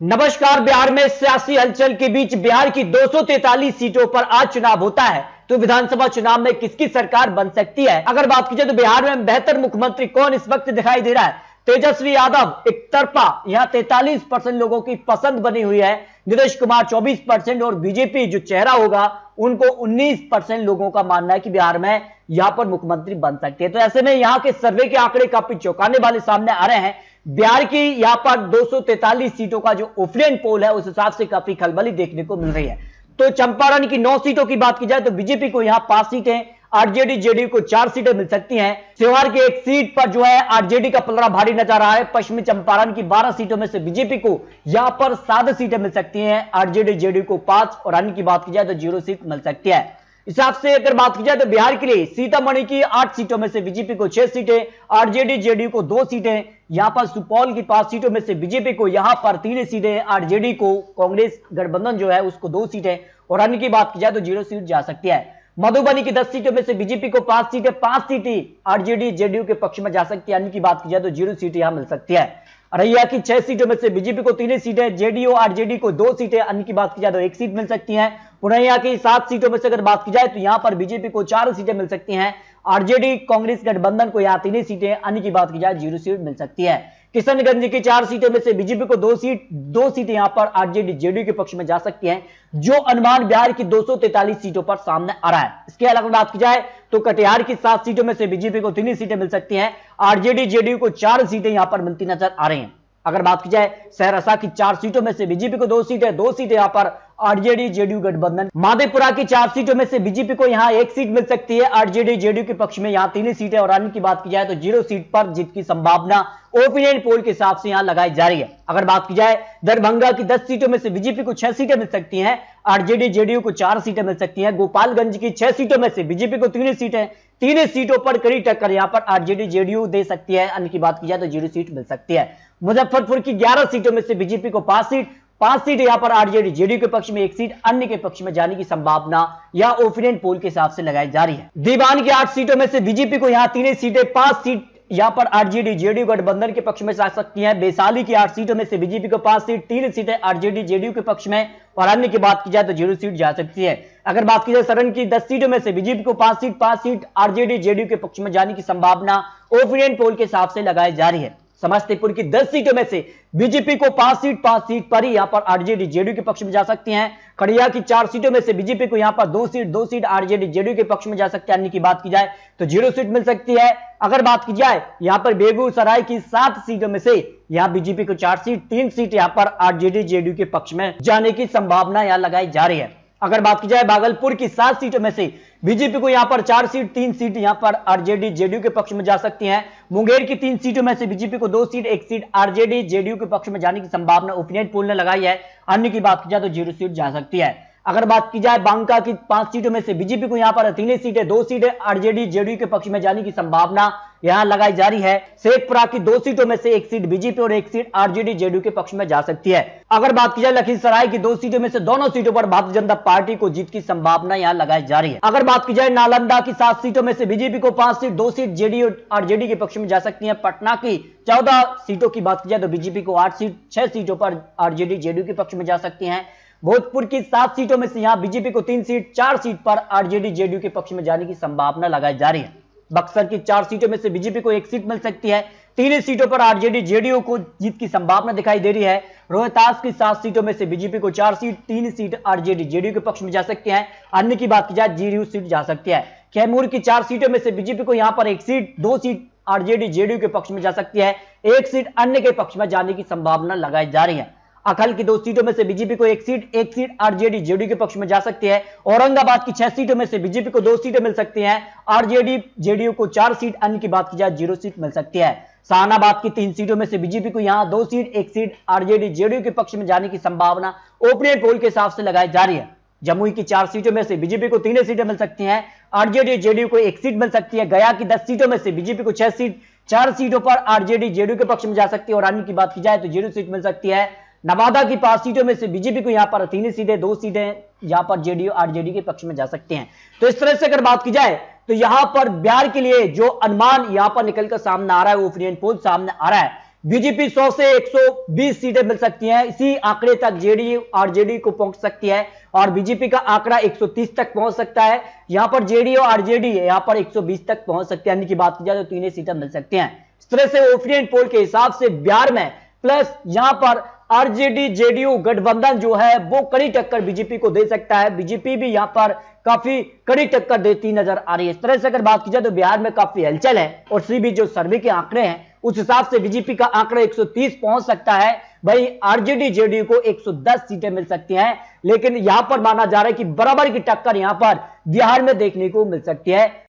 नमस्कार। बिहार में सियासी हलचल के बीच बिहार की 243 सीटों पर आज चुनाव होता है, तो विधानसभा चुनाव में किसकी सरकार बन सकती है। अगर बात की जाए तो बिहार में बेहतर मुख्यमंत्री कौन इस वक्त दिखाई दे रहा है। तेजस्वी यादव एक तरफा यहां 43% लोगों की पसंद बनी हुई है, नीतीश कुमार 24% और बीजेपी जो चेहरा होगा उनको 19% लोगों का मानना है कि बिहार में यहां पर मुख्यमंत्री बन सकते हैं। तो ऐसे में यहां के सर्वे के आंकड़े काफी चौंकाने वाले सामने आ रहे हैं। बिहार की यहां पर 243 सीटों का जो ओपिनियन पोल है उस हिसाब से काफी खलबली देखने को मिल रही है। तो चंपारण की 9 सीटों की बात की जाए तो बीजेपी को यहां 5 सीटें, आरजेडी जेडीयू को 4 सीटें मिल सकती हैं। सिवार की एक सीट पर जो है आरजेडी का पलड़ा भारी नजर आ रहा है। पश्चिमी चंपारण की 12 सीटों में से बीजेपी को यहां पर 7 सीटें मिल सकती हैं, आरजेडी जेडीयू को 5 और अन्य की बात की जाए तो 0 सीट मिल सकती है। हिसाब से अगर बात की जाए तो बिहार के लिए सीतामढ़ी की 8 सीटों में से बीजेपी को 6 सीटें, आरजेडी जेडीयू को 2 सीटें, यहां पर सुपौल की 5 सीटों में से बीजेपी को यहां पर 3 सीटें, आरजेडी को कांग्रेस गठबंधन जो है उसको 2 सीटें और अन्य की बात की जाए तो 0 सीट जा सकती है। मधुबनी की 10 सीटों में से बीजेपी को 5 सीटें, 5 सीटें आरजेडी जेडीयू के पक्ष में जा सकती है, अन्य की बात की जाए तो 0 सीट यहां मिल सकती है। अररिया की 6 सीटों में से बीजेपी को 3 सीटें, जेडीयू आरजेडी को 2 सीटें, अन्य की बात की जाए तो 1 सीट मिल सकती है। पूर्णिया की 7 सीटों में से अगर बात की जाए तो यहां पर बीजेपी को 4 सीटें मिल सकती हैं, आरजेडी कांग्रेस गठबंधन को यहां 3 सीटें, अन्य की बात की जाए 0 सीट मिल सकती है। किशनगंज की 4 सीटों में से बीजेपी को 2 सीटें यहां पर आरजेडी जेडीयू के पक्ष में जा सकती हैं, जो अनुमान बिहार की 243 सीटों पर सामने आ रहा है। इसके अलावा बात की जाए तो कटिहार की 7 सीटों में से बीजेपी को 3 सीटें मिल सकती हैं, आरजेडी जेडीयू को 4 सीटें यहां पर मिलती नजर आ रही हैं। अगर बात की जाए सहरसा की 4 सीटों में से बीजेपी को 2 सीटें यहां पर आरजेडी जेडीयू गठबंधन। माधेपुरा की 4 सीटों में से बीजेपी को यहां 1 सीट मिल सकती है, आरजेडी जेडीयू के पक्ष में यहां 3 सीटें और अन्य की बात की जाए तो 0 सीट पर जीत की संभावना ओपिनियन पोल के हिसाब से यहां लगाई जा रही है। अगर बात की जाए दरभंगा की 10 सीटों में से बीजेपी को 6 सीटें मिल सकती हैं, आरजेडी जेडीयू को 4 सीटें मिल सकती हैं। गोपालगंज की 6 सीटों में से बीजेपी को 3 सीटें, 3 सीटों पर कड़ी टक्कर यहां पर आरजेडी जेडीयू दे सकती है, अन्य की बात की जाए तो 0 सीट मिल सकती है। मुजफ्फरपुर की 11 सीटों में से बीजेपी को 5 सीट यहां पर आरजेडी जेडीयू के पक्ष में, 1 सीट अन्य के पक्ष में जाने की संभावना या ओपिनियन पोल के हिसाब से लगाई जा रही है। दीवान की 8 सीटों में से बीजेपी को यहां 3 सीटें, 5 सीट यहां पर आरजेडी जेडीयू गठबंधन के पक्ष में जा सकती हैं। वैशाली की 8 सीटों में से बीजेपी को 5 सीट, 3 सीटें आरजेडी जेडीयू के पक्ष में और अन्य की बात की जाए तो 0 सीट जा सकती है। अगर बात की जाए सरण की 10 सीटों में से बीजेपी को 5 सीट आरजेडी जेडीयू के पक्ष में जाने की संभावना ओपिनियन पोल के हिसाब से लगाई जा रही है। समस्तीपुर की 10 सीटों में से बीजेपी को 5 सीट पर ही यहां पर आरजेडी जेडीयू के पक्ष में जा सकती हैं। खड़िया की 4 सीटों में से बीजेपी को यहां पर 2 सीट आरजेडी जेडीयू के पक्ष में जा सकती है, अन्य की बात की जाए तो 0 सीट मिल सकती है। अगर बात की जाए यहां पर बेगूसराय की 7 सीटों में से यहां बीजेपी को 4 सीट, 3 सीट यहां पर आरजेडी जेडीयू के पक्ष में जाने की संभावना यहां लगाई जा रही है। अगर बात की जाए भागलपुर की 7 सीटों में से बीजेपी को यहां पर 4 सीट, 3 सीट यहां पर आरजेडी जेडीयू के पक्ष में जा सकती हैं। मुंगेर की 3 सीटों में से बीजेपी को 2 सीट, 1 सीट आरजेडी जेडीयू के पक्ष में जाने की संभावना ओपिनियन पोल ने लगाई है, अन्य की बात की जाए तो 0 सीट जा सकती है। अगर बात की जाए बांका की 5 सीटों में से बीजेपी को यहां पर 3 सीटें, 2 सीटें आरजेडी जेडीयू के पक्ष में जाने की संभावना यहां लगाई जा रही है। शेखपुरा की 2 सीटों में से 1 सीट बीजेपी और 1 सीट आरजेडी जेडीयू के पक्ष में जा सकती है। अगर बात की जाए लखीसराय की 2 सीटों में से दोनों सीटों पर भारतीय जनता पार्टी को जीत की संभावना यहां लगाई जा रही है। अगर बात की जाए नालंदा की 7 सीटों में से बीजेपी को 5 सीट, 2 सीट जेडीयू आरजेडी के पक्ष में जा सकती है। पटना की 14 सीटों की बात की जाए तो बीजेपी को 8 सीट, 6 सीटों पर आरजेडी जेडीयू के पक्ष में जा सकती है। भोजपुर की 7 सीटों में से यहां बीजेपी को 3 सीट, 4 सीट पर आरजेडी जेडीयू के पक्ष में जाने की संभावना लगाई जा रही है। बक्सर की 4 सीटों में से बीजेपी को 1 सीट मिल सकती है, 3 सीटों पर आरजेडी जेडीयू को जीत की संभावना दिखाई दे रही है। रोहतास की 7 सीटों में से बीजेपी को 4 सीट, 3 सीट आरजेडी जेडीयू के पक्ष में जा सकती है, अन्य की बात की जाए 0 सीट जा सकती है। कैमूर की 4 सीटों में से बीजेपी को यहां पर 1 सीट, 2 सीट आरजेडी जेडीयू के पक्ष में जा सकती है, 1 सीट अन्य के पक्ष में जाने की संभावना लगाई जा रही है। अकल की 2 सीटों में से बीजेपी को 1 सीट आरजेडी जेडीयू के पक्ष में जा सकती है। औरंगाबाद की 6 सीटों में से बीजेपी को 2 सीटें मिल सकती हैं, आरजेडी जेडीयू को 4 सीट, अन्य की बात की जाए 0 सीट मिल सकती है। सहानाबाद की 3 सीटों में से बीजेपी को यहां 2 सीट, 1 सीट आरजेडी जेडीयू के पक्ष में जाने की संभावना ओपिनियन पोल के हिसाब से लगाई जा रही है। जमुई की 4 सीटों में से बीजेपी को 3 सीटें मिल सकती हैं, आरजेडी जेडीयू को 1 सीट मिल सकती है। गया की 10 सीटों में से बीजेपी को 6 सीट, 4 सीटों पर आरजेडी जेडीयू के पक्ष में जा सकती है और अन्य की बात की जाए तो 0 सीट मिल सकती है। नवादा की 5 सीटों में से बीजेपी को यहां पर 3 सीटें, 2 सीटें यहां पर जेडीयू आरजेडी के पक्ष में जा सकते हैं। तो इस तरह से अगर बात की जाए तो यहां पर बिहार के लिए जो अनुमान यहां पर निकलकर सामने आ रहा है, ओपिनियन पोल सामने आ रहा है, बीजेपी 100 से 120 सीटें मिल सकती हैं। इसी आंकड़े तक जेडीयू आरजेडी को पहुंच सकती है और बीजेपी का आंकड़ा 130 तक पहुंच सकता है। यहां पर जेडीयू और आरजेडी यहां पर 120 तक पहुंच सकते हैं, यानी कि बात की जाए तो तीन सीटें मिल सकती हैं। इस तरह से ओपिनियन पोल के हिसाब से बिहार में प्लस यहां पर आरजेडी जेडीयू गठबंधन जो है वो कड़ी टक्कर बीजेपी को दे सकता है। बीजेपी भी यहां पर काफी कड़ी टक्कर देती नजर आ रही है। इस तरह से अगर बात की जाए तो बिहार में काफी हलचल है और सीबी जो सर्वे के आंकड़े हैं उस हिसाब से बीजेपी का आंकड़ा 130 पहुंच सकता है। भाई आरजेडी जेडीयू को 110 सीटें मिल सकती हैं, लेकिन यहां पर माना जा रहा है कि बराबर की टक्कर यहां पर बिहार में देखने को मिल सकती है।